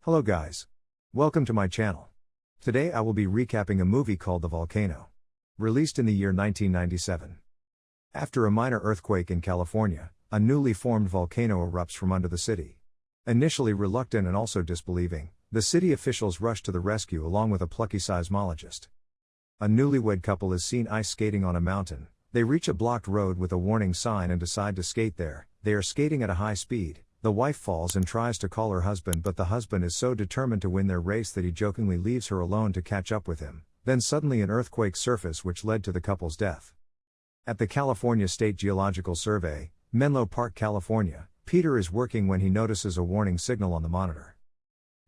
Hello guys. Welcome to my channel. Today I will be recapping a movie called The Volcano. Released in the year 1997. After a minor earthquake in California, a newly formed volcano erupts from under the city. Initially reluctant and also disbelieving, the city officials rush to the rescue along with a plucky seismologist. A newlywed couple is seen ice skating on a mountain. They reach a blocked road with a warning sign and decide to skate there. They are skating at a high speed. The wife falls and tries to call her husband, but the husband is so determined to win their race that he jokingly leaves her alone to catch up with him. Then suddenly an earthquake surfaced which led to the couple's death. At the California State Geological Survey, Menlo Park, California, Peter is working when he notices a warning signal on the monitor.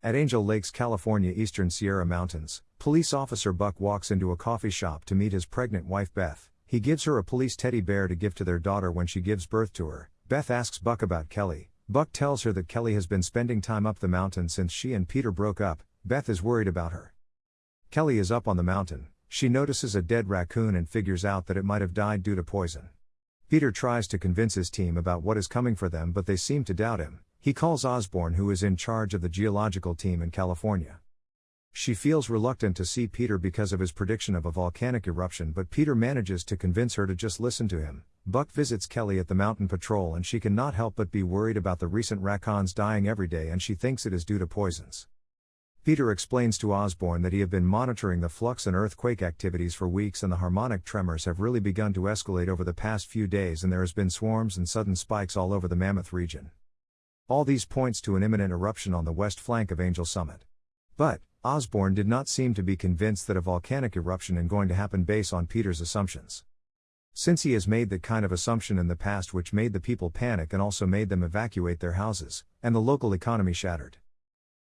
At Angel Lakes, California, Eastern Sierra Mountains, police officer Buck walks into a coffee shop to meet his pregnant wife Beth. He gives her a police teddy bear to give to their daughter when she gives birth to her. Beth asks Buck about Kelly. Buck tells her that Kelly has been spending time up the mountain since she and Peter broke up. Beth is worried about her. Kelly is up on the mountain. She notices a dead raccoon and figures out that it might have died due to poison. Peter tries to convince his team about what is coming for them, but they seem to doubt him. He calls Osborne, who is in charge of the geological team in California. She feels reluctant to see Peter because of his prediction of a volcanic eruption, but Peter manages to convince her to just listen to him. Buck visits Kelly at the mountain patrol and she cannot help but be worried about the recent raccoons dying every day, and she thinks it is due to poisons. Peter explains to Osborne that he have been monitoring the flux and earthquake activities for weeks, and the harmonic tremors have really begun to escalate over the past few days, and there has been swarms and sudden spikes all over the Mammoth region. All these points to an imminent eruption on the west flank of Angel Summit. But Osborne did not seem to be convinced that a volcanic eruption is going to happen based on Peter's assumptions. Since he has made that kind of assumption in the past, which made the people panic and also made them evacuate their houses, and the local economy shattered.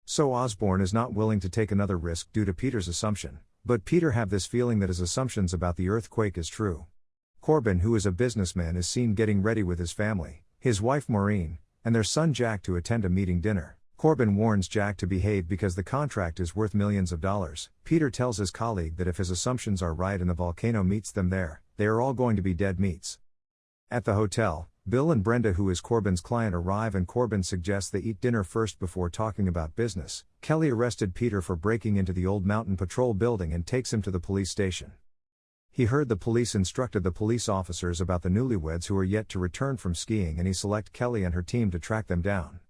So Osborne is not willing to take another risk due to Peter's assumption, but Peter have this feeling that his assumptions about the earthquake is true. Corbin, who is a businessman, is seen getting ready with his family, his wife Maureen, and their son Jack to attend a meeting dinner. Corbin warns Jack to behave because the contract is worth millions of dollars. Peter tells his colleague that if his assumptions are right and the volcano meets them there, they are all going to be dead meats. At the hotel, Bill and Brenda, who is Corbin's client, arrive and Corbin suggests they eat dinner first before talking about business. Kelly arrested Peter for breaking into the old mountain patrol building and takes him to the police station. He heard the police instructed the police officers about the newlyweds who are yet to return from skiing, and he select Kelly and her team to track them down.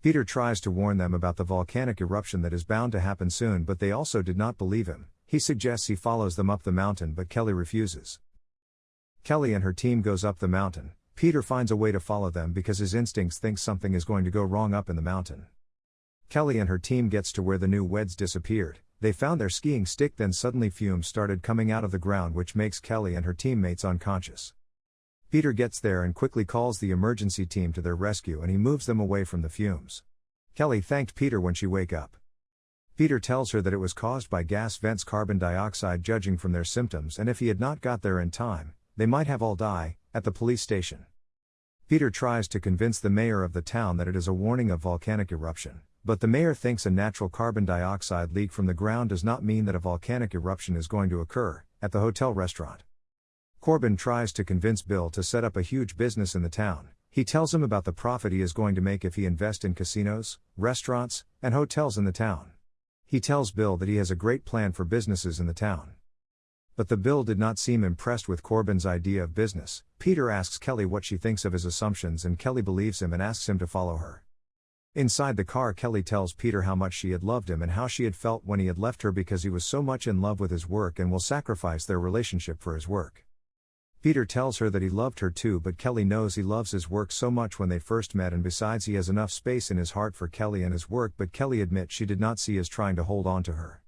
Peter tries to warn them about the volcanic eruption that is bound to happen soon, but they also did not believe him. He suggests he follows them up the mountain, but Kelly refuses. Kelly and her team goes up the mountain. Peter finds a way to follow them because his instincts think something is going to go wrong up in the mountain. Kelly and her team gets to where the newlyweds disappeared. They found their skiing stick, then suddenly fumes started coming out of the ground, which makes Kelly and her teammates unconscious. Peter gets there and quickly calls the emergency team to their rescue, and he moves them away from the fumes. Kelly thanked Peter when she wake up. Peter tells her that it was caused by gas vents, carbon dioxide, judging from their symptoms, and if he had not got there in time, they might have all died at the police station. Peter tries to convince the mayor of the town that it is a warning of volcanic eruption, but the mayor thinks a natural carbon dioxide leak from the ground does not mean that a volcanic eruption is going to occur. At the hotel restaurant, Corbin tries to convince Bill to set up a huge business in the town. He tells him about the profit he is going to make if he invests in casinos, restaurants, and hotels in the town. He tells Bill that he has a great plan for businesses in the town. But the Bill did not seem impressed with Corbin's idea of business. Peter asks Kelly what she thinks of his assumptions, and Kelly believes him and asks him to follow her. Inside the car, Kelly tells Peter how much she had loved him and how she had felt when he had left her because he was so much in love with his work and will sacrifice their relationship for his work. Peter tells her that he loved her too, but Kelly knows he loves his work so much when they first met, and besides he has enough space in his heart for Kelly and his work, but Kelly admits she did not see as trying to hold on to her.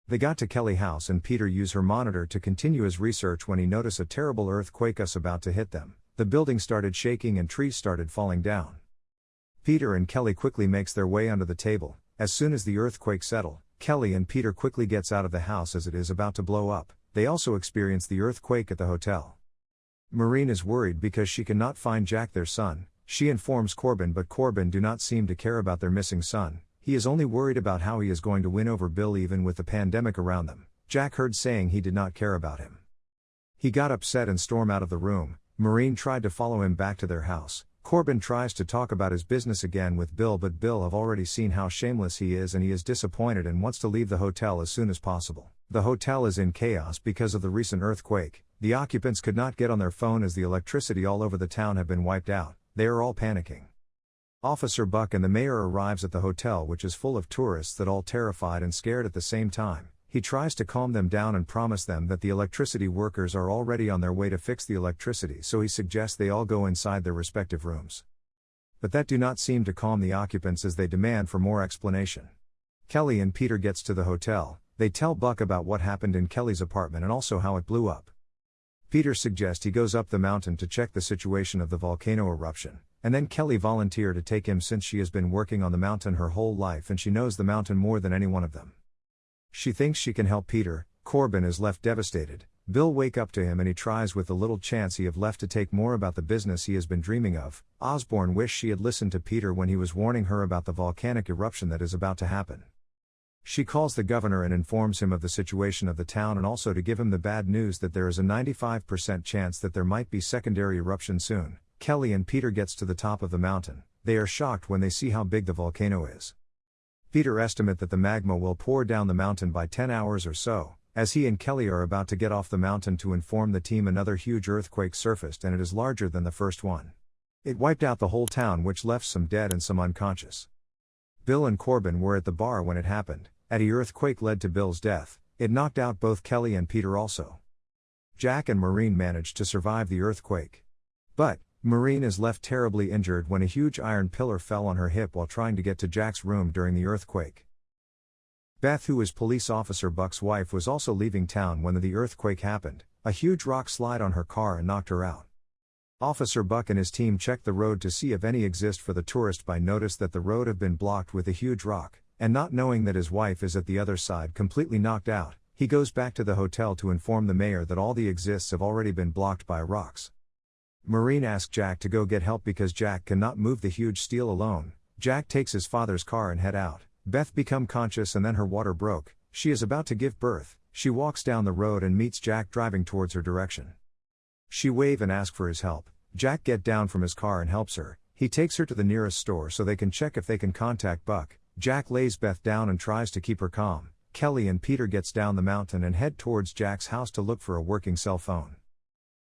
They got to Kelly's house and Peter used her monitor to continue his research when he noticed a terrible earthquake was about to hit them. The building started shaking and trees started falling down. Peter and Kelly quickly makes their way under the table. As soon as the earthquake settled, Kelly and Peter quickly gets out of the house as it is about to blow up. They also experience the earthquake at the hotel. Maureen is worried because she cannot find Jack, their son. She informs Corbin, but Corbin do not seem to care about their missing son. He is only worried about how he is going to win over Bill even with the pandemic around them. Jack heard saying he did not care about him. He got upset and stormed out of the room. Maureen tried to follow him back to their house. Corbin tries to talk about his business again with Bill, but Bill have already seen how shameless he is and he is disappointed and wants to leave the hotel as soon as possible. The hotel is in chaos because of the recent earthquake. The occupants could not get on their phone as the electricity all over the town have been wiped out. They are all panicking. Officer Buck and the mayor arrives at the hotel, which is full of tourists that all terrified and scared at the same time. He tries to calm them down and promise them that the electricity workers are already on their way to fix the electricity, so he suggests they all go inside their respective rooms. But that do not seem to calm the occupants as they demand for more explanation. Kelly and Peter gets to the hotel. They tell Buck about what happened in Kelly's apartment and also how it blew up. Peter suggests he goes up the mountain to check the situation of the volcano eruption, and then Kelly volunteer to take him since she has been working on the mountain her whole life and she knows the mountain more than any one of them. She thinks she can help Peter. Corbin is left devastated. Bill wake up to him and he tries with the little chance he have left to take more about the business he has been dreaming of. Osborne wished she had listened to Peter when he was warning her about the volcanic eruption that is about to happen. She calls the governor and informs him of the situation of the town and also to give him the bad news that there is a 95% chance that there might be secondary eruption soon. Kelly and Peter gets to the top of the mountain. They are shocked when they see how big the volcano is. Peter estimate that the magma will pour down the mountain by 10 hours or so. As he and Kelly are about to get off the mountain to inform the team, another huge earthquake surfaced and it is larger than the first one. It wiped out the whole town, which left some dead and some unconscious. Bill and Corbin were at the bar when it happened. The earthquake led to Bill's death. It knocked out both Kelly and Peter also. Jack and Maureen managed to survive the earthquake. But Maureen is left terribly injured when a huge iron pillar fell on her hip while trying to get to Jack's room during the earthquake. Beth, who is police officer Buck's wife, was also leaving town when the earthquake happened. A huge rock slid on her car and knocked her out. Officer Buck and his team checked the road to see if any exist for the tourist by notice that the road have been blocked with a huge rock, and not knowing that his wife is at the other side completely knocked out, he goes back to the hotel to inform the mayor that all the exists have already been blocked by rocks. Maureen asks Jack to go get help because Jack cannot move the huge steel alone. Jack takes his father's car and head out. Beth become conscious and then her water broke. She is about to give birth. She walks down the road and meets Jack driving towards her direction. She wave and ask for his help. Jack get down from his car and helps her. He takes her to the nearest store so they can check if they can contact Buck. Jack lays Beth down and tries to keep her calm. Kelly and Peter gets down the mountain and head towards Jack's house to look for a working cell phone.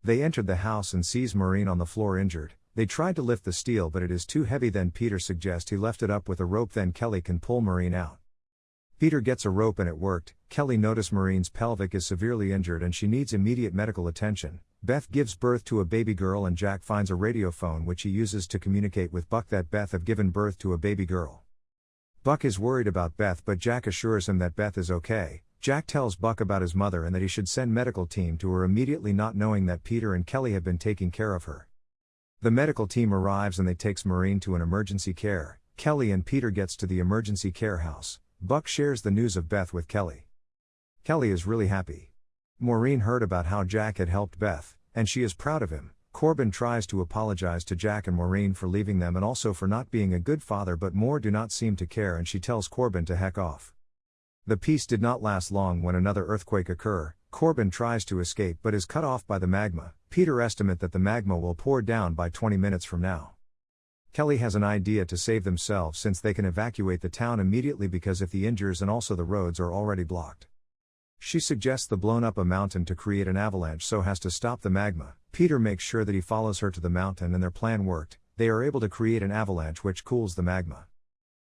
They entered the house and sees Maureen on the floor injured. They tried to lift the steel but it is too heavy, then Peter suggests he left it up with a rope, then Kelly can pull Maureen out. Peter gets a rope and it worked. Kelly notices Maureen's pelvic is severely injured and she needs immediate medical attention. Beth gives birth to a baby girl and Jack finds a radio phone which he uses to communicate with Buck that Beth have given birth to a baby girl. Buck is worried about Beth but Jack assures him that Beth is okay. Jack tells Buck about his mother and that he should send medical team to her immediately, not knowing that Peter and Kelly have been taking care of her. The medical team arrives and they takes Maureen to an emergency care. Kelly and Peter gets to the emergency care house. Buck shares the news of Beth with Kelly. Kelly is really happy. Maureen heard about how Jack had helped Beth, and she is proud of him. Corbin tries to apologize to Jack and Maureen for leaving them and also for not being a good father, but more do not seem to care and she tells Corbin to heck off. The peace did not last long when another earthquake occur. Corbin tries to escape but is cut off by the magma. Peter estimate that the magma will pour down by 20 minutes from now. Kelly has an idea to save themselves since they can evacuate the town immediately because if the injures and also the roads are already blocked. She suggests the blown up a mountain to create an avalanche so has to stop the magma. Peter makes sure that he follows her to the mountain and their plan worked. They are able to create an avalanche which cools the magma.